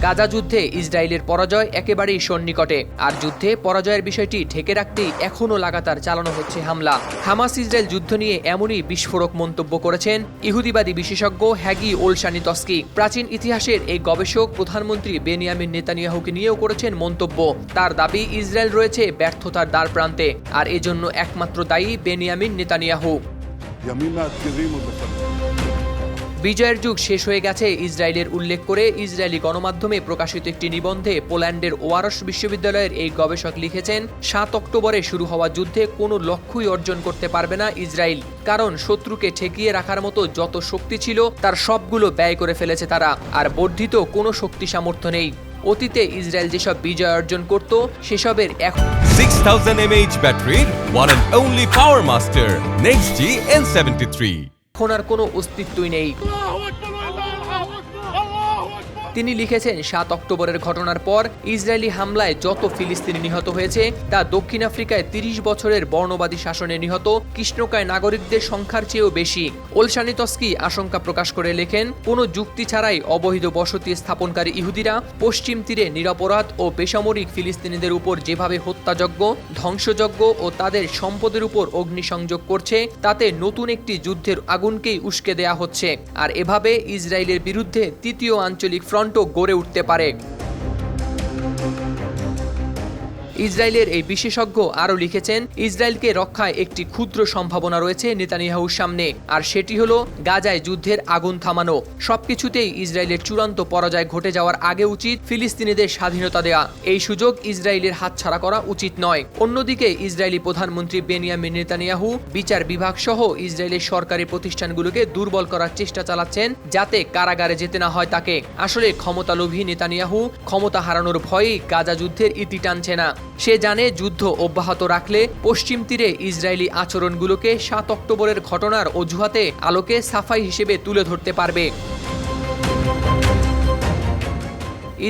গাজা যুদ্ধে ইসরায়েলের পরাজয় একেবারেই সন্নিকটে, আর যুদ্ধে পরাজয়ের বিষয়টি ঢেকে রাখতেই এখনও লাগাতার চালানো হচ্ছে হামলা। হামাস ইসরায়েল যুদ্ধ নিয়ে এমনই বিস্ফোরক মন্তব্য করেছেন ইহুদিবাদী বিশেষজ্ঞ হ্যাগি ওলশানিতস্কি। প্রাচীন ইতিহাসের এই গবেষক প্রধানমন্ত্রী বেনিয়ামিন নেতানিয়াহুকে নিয়েও করেছেন মন্তব্য। তার দাবি ইসরায়েল রয়েছে ব্যর্থতার দ্বার প্রান্তে, আর এজন্য একমাত্র দায়ী বেনিয়ামিন নেতানিয়াহু। বিজয়ের যুগ শেষ হয়ে গেছে ইসরায়েলের উল্লেখ করে ইসরায়েলি গণমাধ্যমে প্রকাশিত একটি নিবন্ধে পোল্যান্ডের ওয়ারশ বিশ্ববিদ্যালয়ের এই গবেষক লিখেছেন, ৭ অক্টোবরে শুরু হওয়া যুদ্ধে কোনো লক্ষ্যই অর্জন করতে পারবে না ইসরায়েল, কারণ শত্রুকে ঠেকিয়ে রাখার মতো যত শক্তি ছিল তার সবগুলো ব্যয় করে ফেলেছে তারা, আর বর্ধিত কোনো শক্তি সামর্থ্য নেই। অতীতে ইসরায়েল যেসব বিজয় অর্জন করত সেসবের 6000 mAh ব্যাটারির one and only power master NextG N73 এখন আর কোনো অস্তিত্বই নেই। তিনি লিখেছেন, ৭ অক্টোবরের ঘটনার পর ইসরায়েলি হামলায় যত ফিলিস্তিনি নিহত হয়েছে তা দক্ষিণ আফ্রিকায় ৩০ বছরের বর্ণবাদী শাসনে নিহত কৃষ্ণকায় নাগরিকদের সংখ্যার চেয়েও বেশি। ওলশানিতস্কি আশঙ্কা প্রকাশ করে লেখেন, কোনো যুক্তি ছাড়াই অবৈধ বসতি স্থাপনকারী ইহুদিরা পশ্চিম তীরে নিরপরাধ ও বেসামরিক ফিলিস্তিনিদের উপর যেভাবে হত্যাযজ্ঞ, ধ্বংসযজ্ঞ ও তাদের সম্পদের উপর অগ্নিসংযোগ করছে, তাতে নতুন একটি যুদ্ধের আগুনকেই উস্কে দেয়া হচ্ছে, আর এভাবে ইসরায়েলের বিরুদ্ধে তৃতীয় আঞ্চলিক ফ্রন্টও গড়ে উঠতে পারে। ইসরায়েলের এই বিশেষজ্ঞ আরও লিখেছেন, ইসরায়েলকে রক্ষায় একটি ক্ষুদ্র সম্ভাবনা রয়েছে নেতানিয়াহুর সামনে, আর সেটি হলো গাজায় যুদ্ধের আগুন থামানো। সবকিছুতেই ইসরায়েলের চূড়ান্ত পরাজয় ঘটে যাওয়ার আগে উচিত ফিলিস্তিনিদের স্বাধীনতা দেয়া। এই সুযোগ ইসরায়েলের হাতছাড়া করা উচিত নয়। অন্যদিকে ইসরায়েলি প্রধানমন্ত্রী বেনিয়ামিন নেতানিয়াহু বিচার বিভাগ সহ ইসরায়েলের সরকারি প্রতিষ্ঠানগুলোকে দুর্বল করার চেষ্টা চালাচ্ছেন, যাতে কারাগারে যেতে না হয় তাকে। আসলে ক্ষমতালোভী নেতানিয়াহু ক্ষমতা হারানোর ভয়েই গাজা যুদ্ধের ইতি টানছে না। সে জানে যুদ্ধ অব্যাহত রাখলে পশ্চিম তীরে ইসরায়েলি আচরণগুলোকে ৭ অক্টোবরের ঘটনার অজুহাতে আলোকে সাফাই হিসেবে তুলে ধরতে পারবে।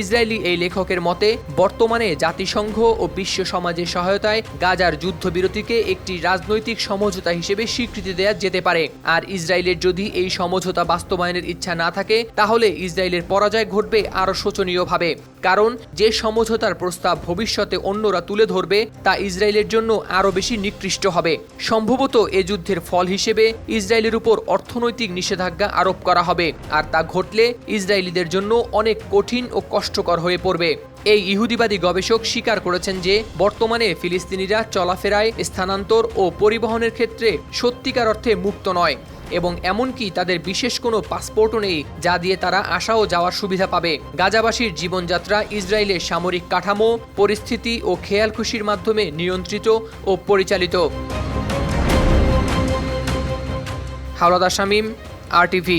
ইসরায়েলি এই লেখকের মতে, বর্তমানে জাতিসংঘ ও বিশ্ব সমাজের সহায়তায় গাজার যুদ্ধবিরতিকে একটি রাজনৈতিক সমঝোতা হিসেবে স্বীকৃতি দেওয়া যেতে পারে, আর ইসরায়েলের যদি এই সমঝোতা বাস্তবায়নের ইচ্ছা না থাকে তাহলে ইসরায়েলের পরাজয় ঘটবে আরও শোচনীয়ভাবে। কারণ যে সমঝোতার প্রস্তাব ভবিষ্যতে অন্যরা তুলে ধরবে তা ইসরায়েলের জন্য আরও বেশি নিকৃষ্ট হবে। সম্ভবত এ যুদ্ধের ফল হিসেবে ইসরায়েলের উপর অর্থনৈতিক নিষেধাজ্ঞা আরোপ করা হবে, আর তা ঘটলে ইসরায়েলিদের জন্য অনেক কঠিন ও কষ্টকর হয়ে পড়বে। এই ইহুদিবাদী গবেষক স্বীকার করেছেন যে বর্তমানে ফিলিস্তিনিরা চলাফেরায়, স্থানান্তর ও পরিবহনের ক্ষেত্রে সত্যিকার অর্থে মুক্ত নয়, এবং এমনকি তাদের বিশেষ কোনো পাসপোর্টও নেই যা দিয়ে তারা আসা ও যাওয়ার সুবিধা পাবে। গাজাবাসীর জীবনযাত্রা ইসরায়েলের সামরিক কাঠামো, পরিস্থিতি ও খেয়াল খুশির মাধ্যমে নিয়ন্ত্রিত ও পরিচালিত। হাওলাদার শামীম, RTV।